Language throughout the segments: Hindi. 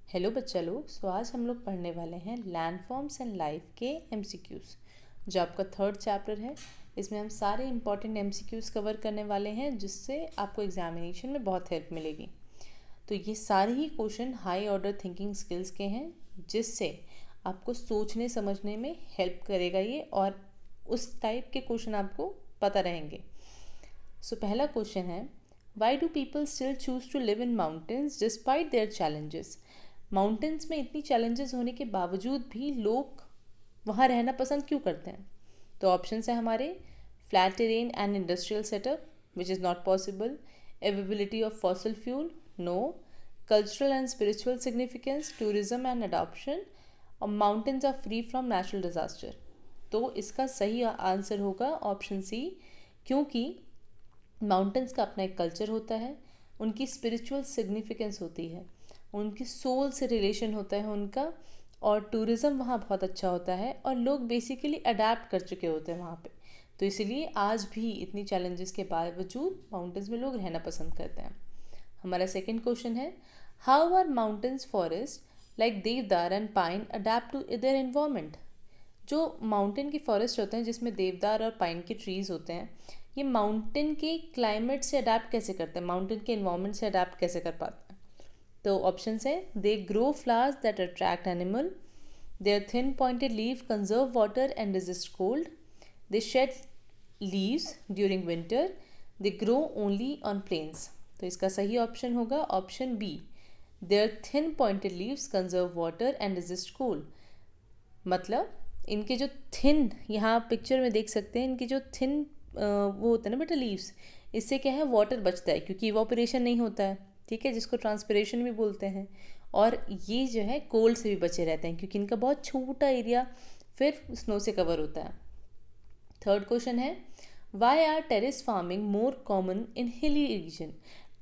हेलो बच्चा लोग। आज हम लोग पढ़ने वाले हैं लैंडफॉर्म्स एंड लाइफ के एमसीक्यूज़, जो आपका थर्ड चैप्टर है। इसमें हम सारे इंपॉर्टेंट एमसीक्यूज़ कवर करने वाले हैं, जिससे आपको एग्जामिनेशन में बहुत हेल्प मिलेगी। तो ये सारे ही question high order thinking skills के हैं, जिससे आपको सोचने समझने में हेल्प करेगा ये, और उस टाइप के क्वेश्चन आपको पता रहेंगे। पहला क्वेश्चन है, why do people still choose to live in mountains despite their challenges. Mountains में इतनी चैलेंजेस होने के बावजूद भी लोग वहाँ रहना पसंद क्यों करते हैं? तो ऑप्शन है हमारे, flat terrain and industrial setup which is not possible, availability of fossil fuel, no, cultural and spiritual significance, tourism and adoption, और mountains are free from natural disaster. तो इसका सही आंसर होगा ऑप्शन सी, क्योंकि माउंटेन्स का अपना एक कल्चर होता है, उनकी स्पिरिचुअल सिग्निफिकेंस होती है, उनकी सोल से रिलेशन होता है उनका, और टूरिज़्म वहाँ बहुत अच्छा होता है, और लोग बेसिकली अडेप्ट कर चुके होते हैं वहाँ पे। तो इसलिए आज भी इतनी चैलेंजेस के बावजूद माउंटेन्स में लोग रहना पसंद करते हैं। हमारा सेकंड क्वेश्चन है, how are mountains forest like deodar and pine adapt to their environment. जो माउंटेन की फॉरेस्ट होते हैं जिसमें देवदार और पाइन के ट्रीज़ होते हैं, ये माउंटेन के क्लाइमेट से अडेप्ट कैसे करते हैं, माउंटेन के इन्वायरमेंट से अडेप्ट कैसे कर पाते हैं? तो ऑप्शन है, they grow flowers that attract animal, their thin pointed leave conserve water and resist cold, they shed leaves during winter, they grow only on plains. तो इसका सही ऑप्शन होगा option B, their thin pointed leaves conserve water and resist cold. मतलब इनके जो थिन, यहाँ पिक्चर में देख सकते हैं, इनकी जो थिन वो होता है ना बेटा लीव्स, इससे क्या है, वाटर बचता है क्योंकि इवापोरेशन नहीं होता है, ठीक है, जिसको ट्रांसपिरेशन भी बोलते हैं। और ये जो है कोल्ड से भी बचे रहते हैं क्योंकि इनका बहुत छोटा एरिया फिर स्नो से कवर होता है। थर्ड क्वेश्चन है, why are terrace farming more common in hilly region.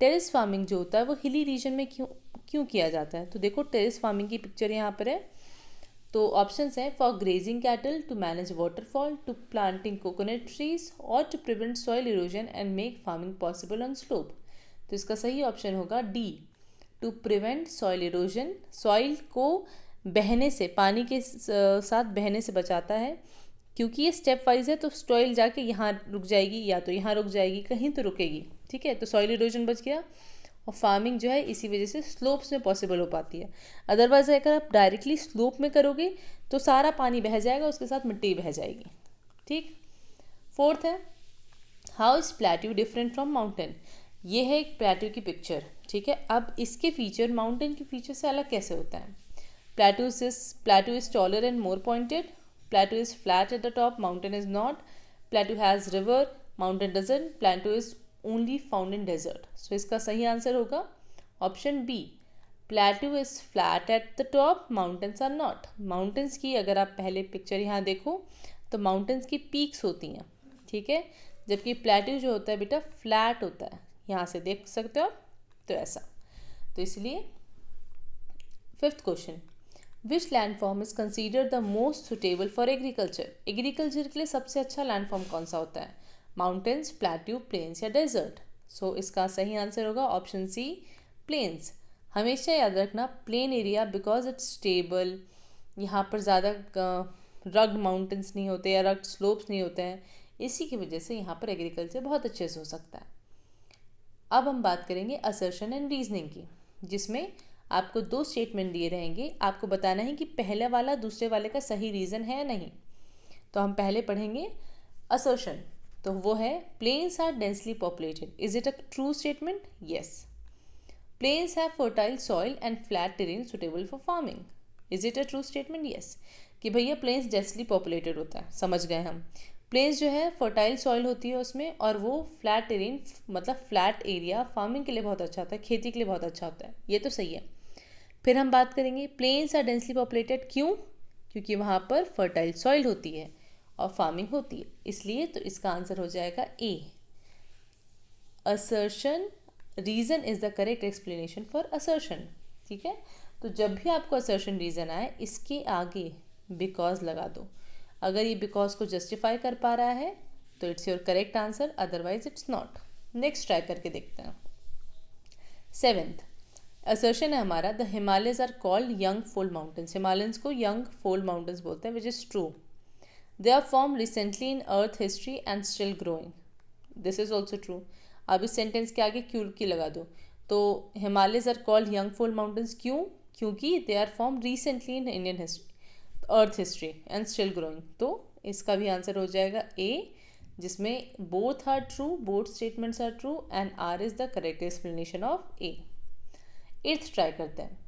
Terrace farming जो होता है वो हिली रीजन में क्यों क्यों किया जाता है? तो देखो टेरेस फार्मिंग की पिक्चर यहाँ पर है। तो ऑप्शंस हैं, for grazing cattle, to manage waterfall, to planting coconut trees, और to prevent soil erosion and make farming possible on slope. तो इसका सही ऑप्शन होगा D, to prevent soil erosion. Soil को बहने से, पानी के साथ बहने से बचाता है, क्योंकि ये स्टेप वाइज है, तो सॉइल जाके यहाँ रुक जाएगी या तो यहाँ रुक जाएगी, कहीं तो रुकेगी, ठीक है। तो सॉइल इरोजन बच गया, और फार्मिंग जो है इसी वजह से स्लोप्स में पॉसिबल हो पाती है। अदरवाइज अगर आप डायरेक्टली स्लोप में करोगे तो सारा पानी बह जाएगा, उसके साथ मिट्टी बह जाएगी, ठीक। फोर्थ है, how is plateau different from mountain. ये है एक प्लेट्यू की पिक्चर, ठीक है। अब इसके फीचर माउंटेन के फीचर से अलग कैसे होता है? Plateau is taller and more pointed, plateau is flat at the top, mountain is not, plateau has river, mountain doesn't, plateau is only found in desert. So इसका सही आंसर होगा option B, plateau is flat at the top, mountains are not. Mountains की अगर आप पहले पिक्चर यहाँ देखो तो माउंटेन्स की पीक्स होती हैं, ठीक है, जबकि प्लेट्यू जो होता है बेटा फ्लैट होता है, यहाँ से देख सकते हो आप, तो ऐसा। तो इसलिए fifth question, which landform is considered the most suitable for agriculture. Agriculture के लिए सबसे अच्छा लैंडफॉर्म कौन सा होता है? माउंटेन्स, प्लेट्यू, प्लेन्स या डेजर्ट। सो इसका सही आंसर होगा ऑप्शन सी, प्लेन्स। हमेशा याद रखना plain area, because it's stable, यहाँ पर ज़्यादा रग्ड माउंटेन्स नहीं होते या रग्ड स्लोप्स नहीं होते हैं, इसी की वजह से यहाँ पर एग्रीकल्चर बहुत अच्छे से हो सकता है। अब हम बात करेंगे असर्शन एंड रीजनिंग की, जिसमें आपको दो स्टेटमेंट दिए रहेंगे, आपको बताना है कि पहले वाला दूसरे वाले का सही रीज़न है या नहीं। तो हम पहले पढ़ेंगे असर्शन, तो वो है, plains are densely populated, is it a true statement? Yes. Plains have fertile soil and flat terrain suitable for farming, is it a true statement? Yes. कि भैया प्लेन्स डेंसली पॉपुलेटेड होता है, समझ गए हम। प्लेन्स जो है फर्टाइल सॉइल होती है उसमें, और वो फ्लैट टेरेन मतलब फ्लैट एरिया फार्मिंग के लिए बहुत अच्छा होता है, खेती के लिए बहुत अच्छा होता है, ये तो सही है। फिर हम बात करेंगे प्लेन्स आर डेंसली पॉपुलेटेड, क्यों? क्योंकि वहाँ पर फर्टाइल सॉइल होती है और फार्मिंग होती है, इसलिए। तो इसका आंसर हो जाएगा A, assertion, reason is the correct explanation for assertion, ठीक है। तो जब भी आपको असर्शन रीज़न आए, इसके आगे बिकॉज लगा दो। अगर ये बिकॉज को जस्टिफाई कर पा रहा है तो it's your correct answer, otherwise it's not. Next try करके देखते हैं। सेवेंथ, असर्शन है हमारा, the Himalayas are called young fold mountains, Himalayans को यंग फोल्ड माउंटेन्स बोलते हैं, which is true. They are form recently in earth history and still growing, this is also true. अब इस सेंटेंस के आगे क्यों की लगा दो. तो Himalayas are called young fold mountains क्यों, क्योंकि they are form recently in Indian history, earth history and still growing. तो इसका भी आंसर हो जाएगा ए, जिसमें both are true, both statements are true and R is the correct explanation of A. 8th try करते हैं.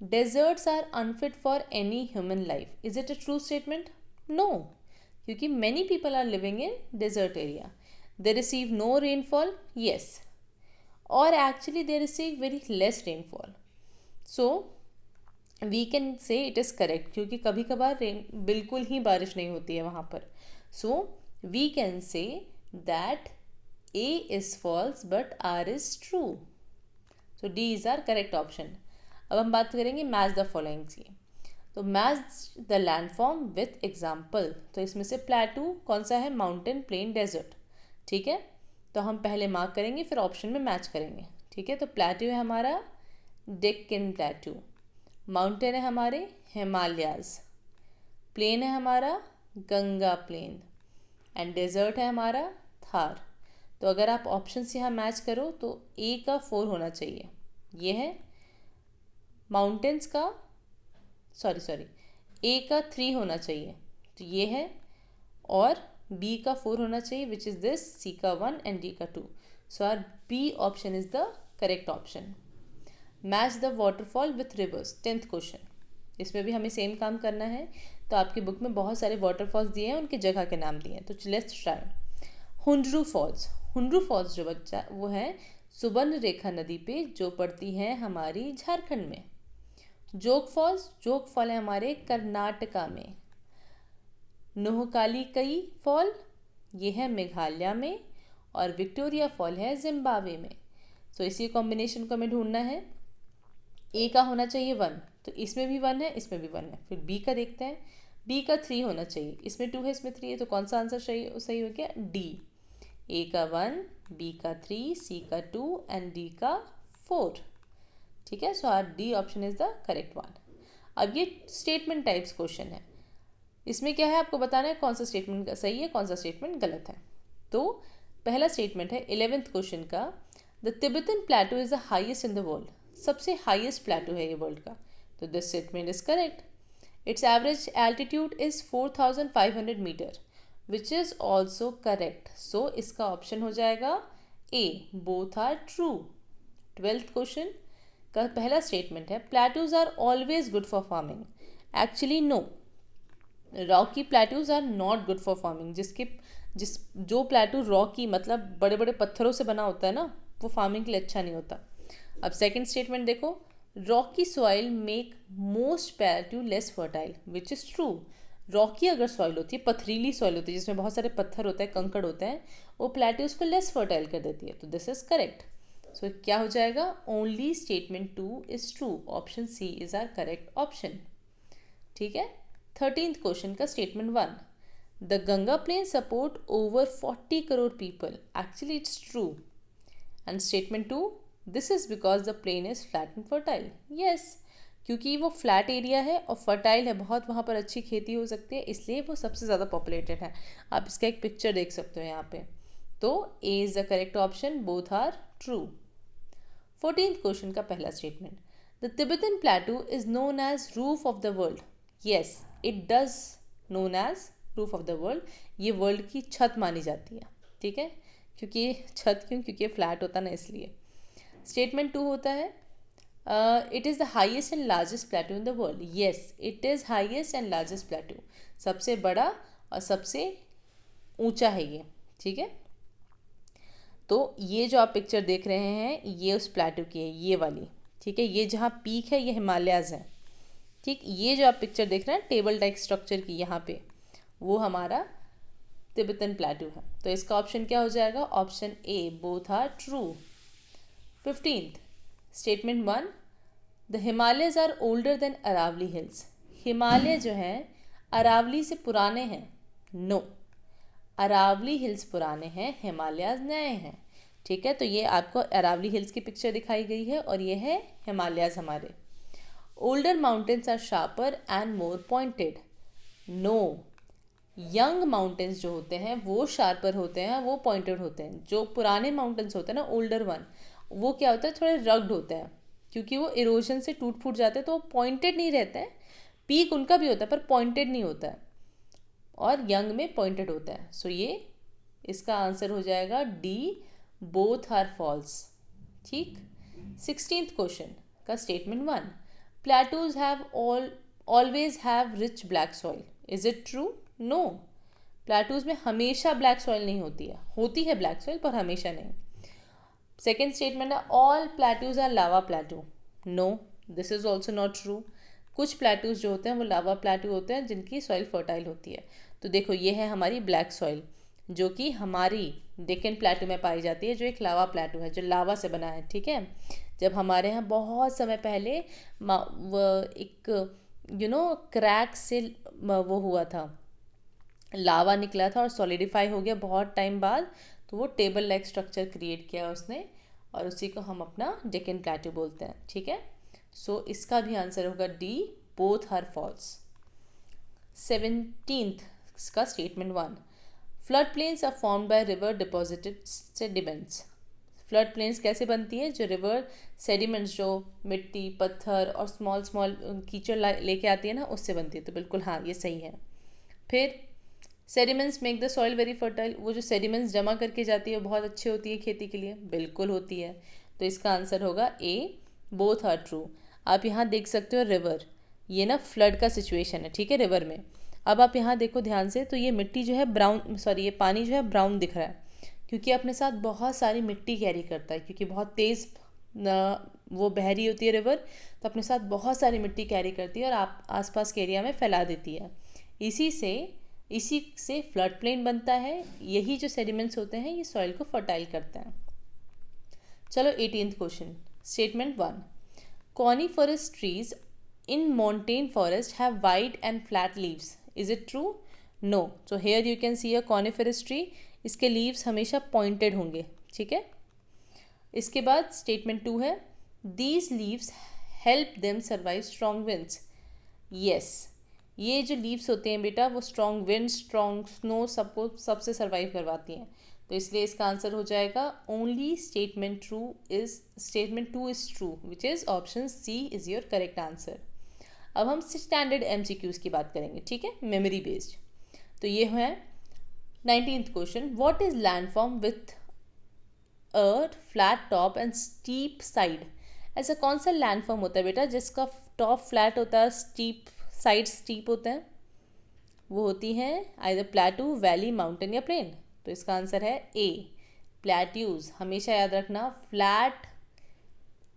Deserts are unfit for any human life, is it a true statement? No, क्योंकि many people are living in desert area. They receive no rainfall, yes, और actually they receive very less rainfall. So we can say it is correct, क्योंकि कभी कभार बिल्कुल ही बारिश नहीं होती है वहाँ पर. So we can say that A is false but R is true. So D is our correct option. अब हम बात करेंगे मैच द फॉलोइंग की. तो match the landform with example. तो इसमें से प्लेटू कौन सा है? Mountain, plain, desert. ठीक है, तो हम पहले मार्क करेंगे फिर ऑप्शन में मैच करेंगे. ठीक है, तो प्लेटू है हमारा डेक्कन प्लेटू, माउंटेन है हमारे हिमालयाज, प्लेन है हमारा गंगा प्लेन, एंड डेजर्ट है हमारा थार. तो अगर आप ऑप्शन से यहाँ मैच करो तो ए का 4 होना चाहिए, ये है. माउंटेन्स का सॉरी ए का 3 होना चाहिए, तो ये है. और बी का 4 होना चाहिए, विच इज़ दिस. सी का 1 एंड डी का 2. So R B option is the correct option. Match the waterfall with rivers, 10th question. इसमें भी हमें सेम काम करना है. तो आपकी बुक में बहुत सारे वाटरफॉल्स दिए हैं, उनकी जगह के नाम दिए हैं. तो let's try. Hundru falls, Hundru falls जो बच्चा वो है सुवर्ण रेखा नदी पे जो पड़ती है हमारी झारखंड में. जोग फॉल्स, जोग फॉल है हमारे कर्नाटका में. नोहकालिकई फॉल ये है मेघालय में, और विक्टोरिया फॉल है जिम्बाब्वे में. तो इसी कॉम्बिनेशन को हमें ढूंढना है. ए का होना चाहिए 1, तो इसमें भी 1 है, इसमें भी 1 है. फिर बी का देखते हैं, बी का 3 होना चाहिए, इसमें 2 है, इसमें 3 है. तो कौन सा आंसर सही हो गया? डी. ए का 1, बी का 3, सी का 2 एंड डी का 4. ठीक है, so R D option is the correct one. अब ये स्टेटमेंट टाइप्स क्वेश्चन है. इसमें क्या है, आपको बताना है कौन सा स्टेटमेंट सही है, कौन सा स्टेटमेंट गलत है. तो पहला स्टेटमेंट है 11th क्वेश्चन का, the Tibetan plateau is the highest in the world. सबसे हाईएस्ट प्लेटू है ये वर्ल्ड का. तो this statement is correct. Its average altitude is 4500 metre, which is also correct. So इसका ऑप्शन हो जाएगा A, both are true. 12th question का पहला स्टेटमेंट है, plateaus are always good for farming. Actually no, rocky plateaus are not good for farming. जो प्लेटू रॉकी मतलब बड़े बड़े पत्थरों से बना होता है ना, वो फार्मिंग के लिए अच्छा नहीं होता. अब सेकंड स्टेटमेंट देखो, Rocky soil make most प्लेटू less fertile, which is true. Rocky अगर सॉइल होती है, पथरीली सॉइल होती है जिसमें बहुत सारे पत्थर होते हैं, कंकड़ होते हैं, वो प्लेटूज को लेस फर्टाइल कर देती है. तो दिस इज करेक्ट. सो क्या हो जाएगा? Only statement 2 is true. Option C is our correct option. ठीक है. 13th क्वेश्चन का statement 1, the Ganga plain support over 40 crore people. Actually it's true. And statement 2, this is because the plain is flat and fertile. Yes, क्योंकि वो फ्लैट एरिया है और फर्टाइल है, बहुत वहाँ पर अच्छी खेती हो सकती है, इसलिए वो सबसे ज़्यादा पॉपुलेटेड है. आप इसका एक पिक्चर देख सकते हो यहाँ पे. तो A is the correct option, both are true. 14th question का पहला statement, the Tibetan plateau is known as roof of the world. Yes, it does known as roof of the world. ये वर्ल्ड की छत मानी जाती है. ठीक है, क्योंकि छत क्योंकि फ्लैट होता ना, इसलिए. स्टेटमेंट 2 होता है, it is the highest and largest प्लेटू in the world. Yes, it is highest and largest प्लेटू. सबसे बड़ा और सबसे ऊंचा है ये. ठीक है, तो ये जो आप पिक्चर देख रहे हैं ये उस प्लेटू की है, ये वाली. ठीक है, ये जहाँ पीक है ये हिमालयाज़ है. ठीक, ये जो आप पिक्चर देख रहे हैं टेबल टाइप स्ट्रक्चर की यहाँ पे, वो हमारा तिब्बतन प्लेटू है. तो इसका ऑप्शन क्या हो जाएगा? Option A, both are true. 15th statement 1, the Himalayas are older than Aravalli hills. Himalaya जो है अरावली से पुराने हैं. नो, अरावली हिल्स पुराने हैं, हिमालयाज नए हैं. ठीक है, तो ये आपको अरावली हिल्स की पिक्चर दिखाई गई है और ये है हिमालयाज हमारे। Older mountains are sharper and more pointed. No, young mountains जो होते हैं वो शार्पर होते हैं, वो पॉइंटेड होते हैं। जो पुराने माउंटेन्स होते हैं ना, ओल्डर वन, वो क्या होता है, थोड़े रग्ड होते हैं क्योंकि वो इरोजन से टूट फूट जाते हैं, तो वो पॉइंटेड नहीं रहते हैं। पीक उनका भी होता है पर पॉइंटेड नहीं होता है, और यंग में पॉइंटेड होता है। सो ये इसका आंसर हो जाएगा डी, बोथ आर फॉल्स। ठीक। 16th क्वेश्चन का statement 1, plateaus have always have rich black soil, is it true? No, plateaus में हमेशा ब्लैक सॉइल नहीं होती है ब्लैक सॉइल, पर हमेशा नहीं। सेकेंड स्टेटमेंट है, all plateaus are lava plateau. No, this is also not true. कुछ प्लेटूज जो होते हैं वो लावा प्लेटू होते हैं जिनकी सॉइल फर्टाइल होती है। तो देखो, ये है हमारी ब्लैक सॉइल जो कि हमारी डेक्कन प्लेटू में पाई जाती है, जो एक लावा प्लेटू है, जो लावा से बना है। ठीक है, जब हमारे यहाँ बहुत समय पहले एक क्रैक से वो हुआ था, लावा निकला था और सॉलिडिफाई हो गया बहुत टाइम बाद, तो वो टेबल लाइक स्ट्रक्चर क्रिएट किया उसने, और उसी को हम अपना डेक्कन प्लेटू बोलते हैं। ठीक है, सो इसका भी आंसर होगा D, both are false. 17th का statement 1, flood plains are formed by river deposited sediments. Flood plains कैसे बनती है? जो रिवर सेडिमेंट्स, जो मिट्टी, पत्थर और स्मॉल स्मॉल कीचड़ लेके आती है ना, उससे बनती है। तो बिल्कुल हाँ, ये सही है। फिर sediments make the soil very fertile, वो जो सेडिमेंट्स जमा करके जाती है बहुत अच्छी होती है खेती के लिए। बिल्कुल होती है। तो इसका आंसर होगा ए, बोथ आर ट्रू। आप यहाँ देख सकते हो रिवर, ये ना फ्लड का सिचुएशन है। ठीक है, रिवर में। अब आप यहाँ देखो ध्यान से, तो ये मिट्टी जो है ब्राउन, सॉरी ये पानी जो है ब्राउन दिख रहा है, क्योंकि अपने साथ बहुत सारी मिट्टी कैरी करता है, क्योंकि बहुत तेज़ वो बह रही होती है रिवर, तो अपने साथ बहुत सारी मिट्टी कैरी करती है और आप आसपास के एरिया में फैला देती है। इसी से फ्लड प्लेन बनता है। यही जो सेडिमेंट्स होते हैं ये सॉइल को फर्टाइल करते हैं। चलो 18th question, statement 1, coniferous trees in montane forest have wide and flat leaves, is it true? No, so here you can see a coniferous tree, इसके leaves हमेशा pointed होंगे। ठीक है, इसके बाद स्टेटमेंट 2 है, these leaves help them survive strong winds. yes, ये जो leaves होते हैं बेटा, वो strong winds, strong snow सबसे सर्वाइव करवाती हैं। तो इसलिए इसका आंसर हो जाएगा only statement 2 is true, which is option C is your correct answer. अब हम स्टैंडर्ड MCQs की बात करेंगे। ठीक है, मेमोरी बेस्ड। तो ये है 19th question, what is landform with earth flat top and steep side. ऐसा कौन सा लैंडफॉर्म होता है बेटा जिसका टॉप फ्लैट होता है, स्टीप साइड स्टीप होते हैं? वो होती हैं आइदर प्लेटू, वैली, माउंटेन या प्लेन। तो इसका आंसर है ए, प्लेट्यूज। हमेशा याद रखना, flat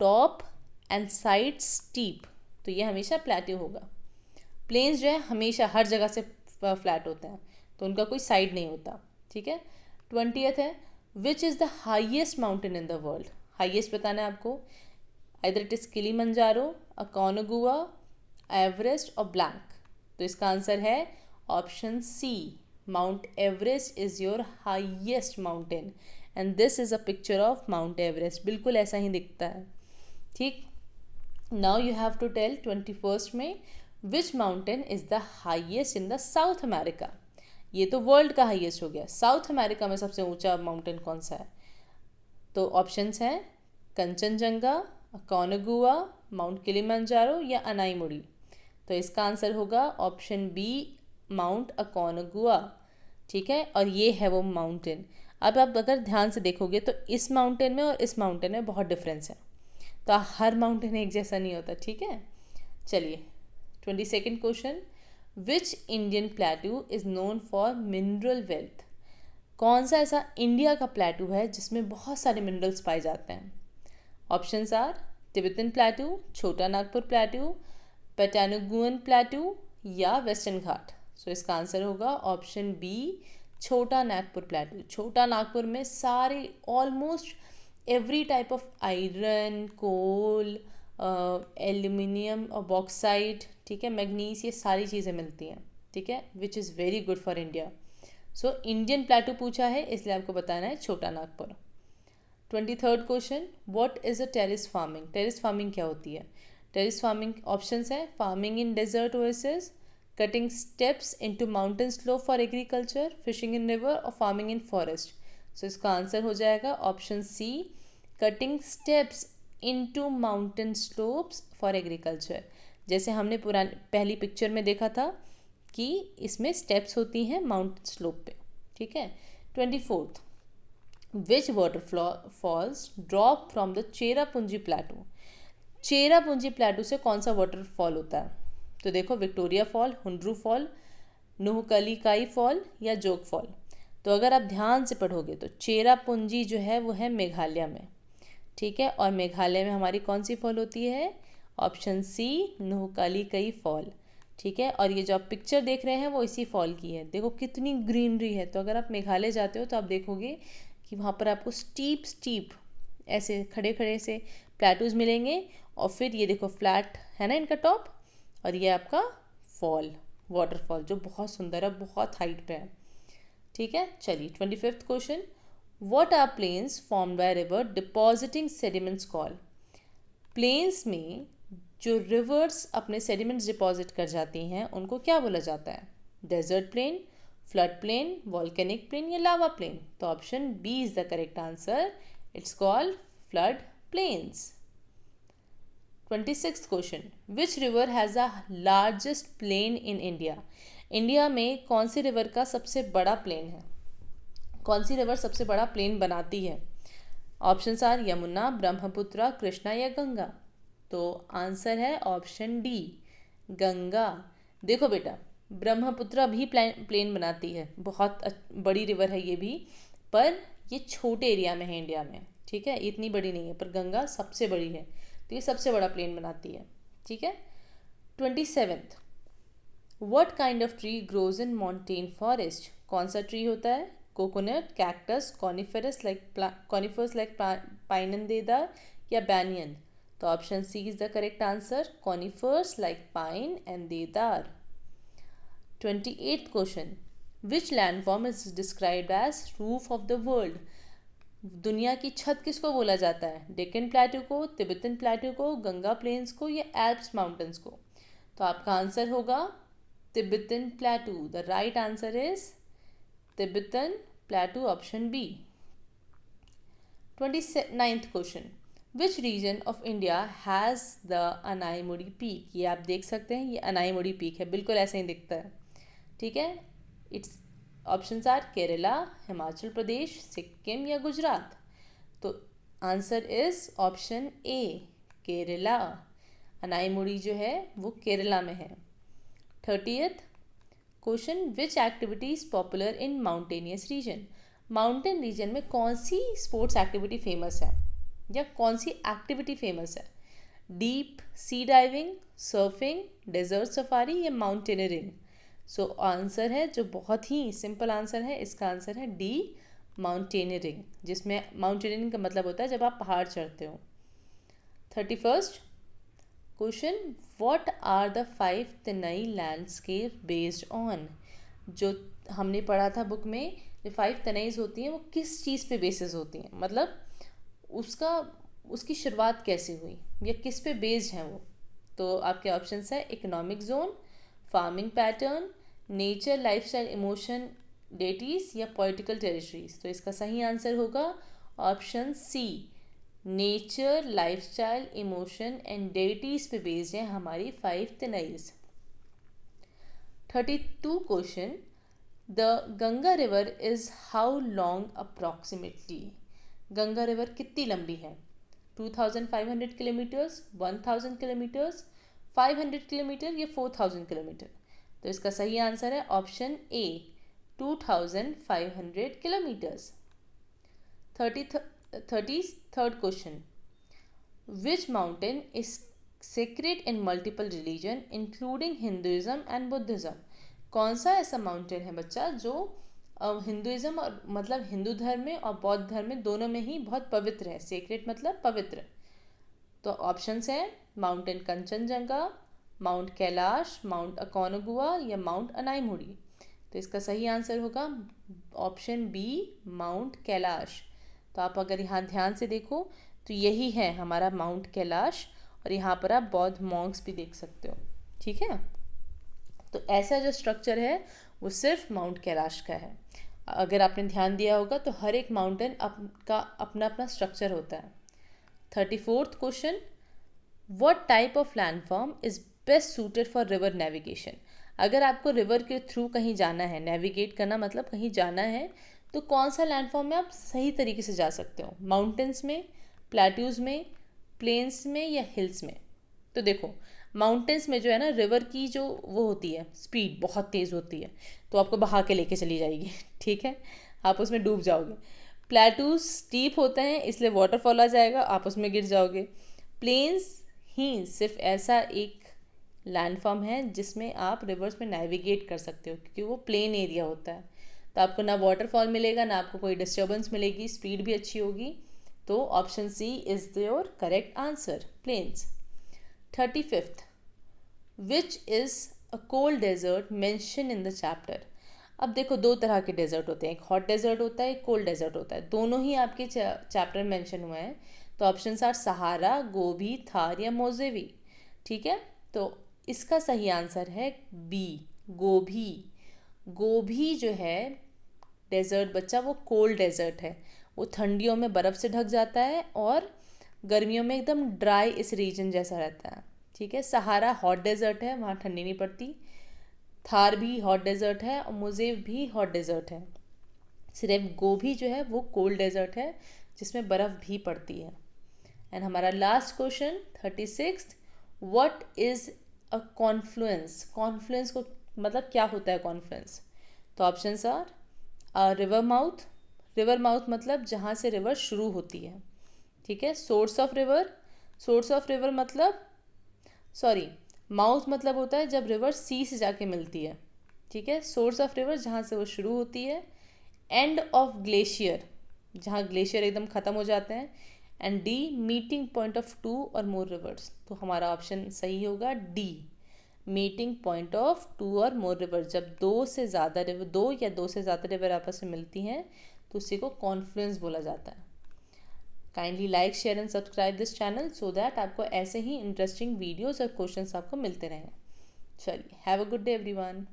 top and side steep, तो ये हमेशा प्लेट्यू होगा। प्लेन्स जो है हमेशा हर जगह से फ्लैट होते हैं, तो उनका कोई साइड नहीं होता। ठीक है, 20th है, which is the highest mountain in the world. Highest बताना है आपको, either it is Kilimanjaro, Aconcagua, Everest और ब्लैंक। तो इसका आंसर है option C, Mount Everest is your highest mountain, and this is a picture of Mount Everest. बिल्कुल ऐसा ही दिखता है। ठीक, now you have to tell 21st में, which mountain is the highest in the South America. ये तो वर्ल्ड का हाइएस्ट हो गया, साउथ अमेरिका में सबसे ऊंचा माउंटेन कौन सा है? तो ऑप्शंस हैं कंचनजंगा, अकोनगुआ, माउंट किलिमंजारो या अनाईमुड़ी। तो इसका आंसर होगा ऑप्शन बी, माउंट अकोनगुआ। ठीक है, और ये है वो माउंटेन। अब आप अगर ध्यान से देखोगे तो इस माउंटेन में और इस माउंटेन में बहुत डिफरेंस है, तो हर माउंटेन एक जैसा नहीं होता। ठीक है, चलिए 22nd question, which Indian प्लेटू is known for mineral wealth. कौन सा ऐसा इंडिया का प्लेटू है जिसमें बहुत सारे मिनरल्स पाए जाते हैं? ऑप्शंस आर तिब्बतन प्लेटू, छोटा नागपुर प्लेटू, पैटागोनियन प्लेटू या वेस्टर्न घाट। सो इसका आंसर होगा ऑप्शन बी, छोटा नागपुर प्लेटू। छोटा नागपुर में सारे almost every type of iron, coal, aluminium और बॉक्साइट, ठीक है, मैग्नीज, ये सारी चीज़ें मिलती हैं। ठीक है, which is very good for India. So Indian plateau पूछा है, इसलिए आपको बताना है Chota Nagpur. 23rd question, what is a terrace farming? Terrace farming क्या होती है? टेरिस फार्मिंग ऑप्शंस है farming in desert oasis, cutting steps into mountain slope for agriculture, fishing in river और फार्मिंग इन फॉरेस्ट। सो इसका आंसर हो जाएगा option C, cutting steps into mountain slopes for agriculture. जैसे हमने पहली पिक्चर में देखा था कि इसमें स्टेप्स होती हैं माउंटेन स्लोप पे, ठीक है। 24th, which waterfalls drop from the Cherrapunji plateau? Cherrapunji plateau से कौन सा वाटरफॉल होता है? तो देखो, Victoria fall, Hundru fall, Nohkalikai fall या जोग फॉल। तो अगर आप ध्यान से पढ़ोगे तो चेरापूंजी जो है वो है मेघालय में, ठीक है। और मेघालय में हमारी कौन सी फॉल होती है? ऑप्शन सी, नूहकलीकाई फॉल, ठीक है। और ये जो आप पिक्चर देख रहे हैं वो इसी फॉल की है। देखो कितनी ग्रीनरी है। तो अगर आप मेघालय जाते हो तो आप देखोगे कि वहाँ पर आपको स्टीप स्टीप ऐसे खड़े खड़े से प्लेटूज मिलेंगे, और फिर ये देखो फ्लैट है ना इनका टॉप, और ये आपका फॉल, वाटरफॉल जो बहुत सुंदर है, बहुत हाइट पे है, ठीक है। चलिए 25th question, what are plains formed by river depositing sediments called? Plains में जो रिवर्स अपने सेडिमेंट्स डिपॉजिट कर जाती हैं उनको क्या बोला जाता है? Desert plain, flood plain, volcanic plain या लावा प्लेन? तो option B is the correct answer, it's called flood plains. 26th question, which river has the largest plain in India? India में कौन सी रिवर का सबसे बड़ा प्लेन है? कौन सी रिवर सबसे बड़ा प्लेन बनाती है? ऑप्शंस आर यमुना, ब्रह्मपुत्र, कृष्णा या गंगा। तो आंसर है ऑप्शन डी, गंगा। देखो बेटा, ब्रह्मपुत्र भी प्लेन बनाती है, बहुत बड़ी रिवर है ये भी, पर ये छोटे एरिया में है इंडिया में, ठीक है, इतनी बड़ी नहीं है। पर गंगा सबसे बड़ी है, तो ये सबसे बड़ा प्लेन बनाती है, ठीक है। 27th, what kind of tree grows in mountain forest? कौन सा ट्री होता है? Coconut, cactus, conifers like pine and deodar या बैनियन? तो option C is the correct answer, conifers like pine and deodar. 28th question, which landform is described as roof of the world? दुनिया की छत किसको बोला जाता है? डेक्कन प्लेटू को, तिब्बतन प्लेटू को, गंगा प्लेन्स को या एल्प्स माउंटेन्स को? तो आपका आंसर होगा Tibetan plateau. The right answer is Tibetan plateau, option B. 29th question, which region of India has the Anamudi peak? ये आप देख सकते हैं, ये अनाईमुड़ी पीक है, बिल्कुल ऐसे ही दिखता है, ठीक है। Its options are Kerala, Himachal Pradesh, Sikkim या गुजरात। तो answer is option A, Kerala. Anamudi जो है वो केरला में है। 30th question, which activity is popular in mountainous region? Mountain region में कौन सी स्पोर्ट्स एक्टिविटी फेमस है, या कौन सी एक्टिविटी फेमस है? Deep sea diving, surfing, desert safari या माउंटेनियरिंग? सो आंसर है जो बहुत ही सिंपल आंसर है, इसका आंसर है डी, माउंटेनियरिंग, जिसमें माउंटेनियरिंग का मतलब होता है जब आप पहाड़ चढ़ते हो। 31st question, what are the 5 तनई लैंडस्केप बेस्ड ऑन? जो हमने पढ़ा था बुक में, जो 5 तनईज होती हैं वो किस चीज़ पे बेसिस होती हैं, मतलब उसकी शुरुआत कैसे हुई या किस पे बेस्ड हैं वो? तो आपके ऑप्शंस है economic zone, farming pattern, nature, lifestyle, emotion, deities या पॉलिटिकल टेरिटरीज। तो इसका सही आंसर होगा option C, nature, lifestyle, emotion and deities पे बेस्ड है हमारी 5 तनईज। 32 question, the Ganga river is how long approximately? Ganga river कितनी लंबी है? 2500 किलोमीटर्स, 1000 किलोमीटर्स, 500 किलोमीटर या 4000 किलोमीटर? तो इसका सही आंसर है option A, 2500 kilometres. 33rd question, which mountain is sacred in multiple religion including Hinduism and Buddhism? कौन सा ऐसा माउंटेन है बच्चा जो हिंदुइज्म और मतलब हिंदू धर्म में और बौद्ध धर्म में दोनों में ही बहुत पवित्र है? सेक्रेड मतलब पवित्र। तो ऑप्शंस हैं mountain Kanchenjunga, Mount Kailash, Mount Aconcagua या माउंट अनाईमुड़ी। तो इसका सही आंसर होगा ऑप्शन बी, माउंट कैलाश। तो आप अगर यहाँ ध्यान से देखो तो यही है हमारा माउंट कैलाश, और यहाँ पर आप बौद्ध मॉन्क्स भी देख सकते हो। ठीक है, तो ऐसा जो स्ट्रक्चर है वो सिर्फ माउंट कैलाश का है। अगर आपने ध्यान दिया होगा तो हर एक माउंटेन का अपना अपना स्ट्रक्चर होता है। 34th question, what type of landform is best suited for river navigation. अगर आपको रिवर के थ्रू कहीं जाना है, नेविगेट करना मतलब कहीं जाना है, तो कौन सा लैंडफॉर्म में आप सही तरीके से जा सकते हो, माउंटेन्स में, प्लेट्यूज में, प्लेन्स में या हिल्स में। तो देखो माउंटेन्स में जो है ना, रिवर की जो वो होती है स्पीड बहुत तेज़ होती है, तो आपको बहा के लेके चली जाएगी। ठीक है, आप उसमें डूब जाओगे। प्लेटूज स्टीप होते हैं इसलिए वाटरफॉल आ जाएगा, आप उसमें गिर जाओगे। प्लेन्स ही सिर्फ ऐसा एक लैंडफॉर्म है जिसमें आप रिवर्स में नेविगेट कर सकते हो, क्योंकि वो प्लेन एरिया होता है, तो आपको ना वाटरफॉल मिलेगा ना आपको कोई डिस्टर्बेंस मिलेगी, स्पीड भी अच्छी होगी। तो option C is your correct answer, plains. 35th, which is a cold desert mention in the chapter. अब देखो दो तरह के डेजर्ट होते हैं, एक हॉट डेजर्ट होता है, एक कोल्ड डेजर्ट होता है, दोनों ही आपके चैप्टर में मेंशन हुए हैं। तो ऑप्शन आर सहारा, गोभी, थार या मोजेवी। ठीक है, तो इसका सही आंसर है बी, गोभी। गोभी जो है डेजर्ट बच्चा वो कोल्ड डेजर्ट है, वो ठंडियों में बर्फ़ से ढक जाता है और गर्मियों में एकदम ड्राई इस रीजन जैसा रहता है। ठीक है, सहारा हॉट डेजर्ट है, वहाँ ठंडी नहीं पड़ती। थार भी हॉट डेजर्ट है और मोजेव भी हॉट डेजर्ट है। सिर्फ गोभी जो है वो कोल्ड डेजर्ट है जिसमें बर्फ़ भी पड़ती है। एंड हमारा last question 36, what is a confluence. Confluence को मतलब क्या होता है कॉन्फ्लुएंस। तो option are river mouth. River mouth मतलब जहाँ से रिवर शुरू होती है। ठीक है, source of river. Source of river मतलब माउथ मतलब होता है जब रिवर सी से जाके मिलती है। ठीक है, सोर्स ऑफ रिवर जहाँ से वो शुरू होती है। एंड ऑफ ग्लेशियर, जहाँ ग्लेशियर एकदम ख़त्म हो जाते हैं। And D, meeting point of two और मोर रिवर्स। तो हमारा ऑप्शन सही होगा D, meeting point of two और मोर रिवर। जब दो या दो से ज़्यादा रिवर आपस में मिलती हैं तो उसी को कॉन्फ्लुएंस बोला जाता है। Kindly like, share and subscribe this channel so that आपको ऐसे ही इंटरेस्टिंग वीडियोस और क्वेश्चंस आपको मिलते रहें। चलिए, have a good day everyone.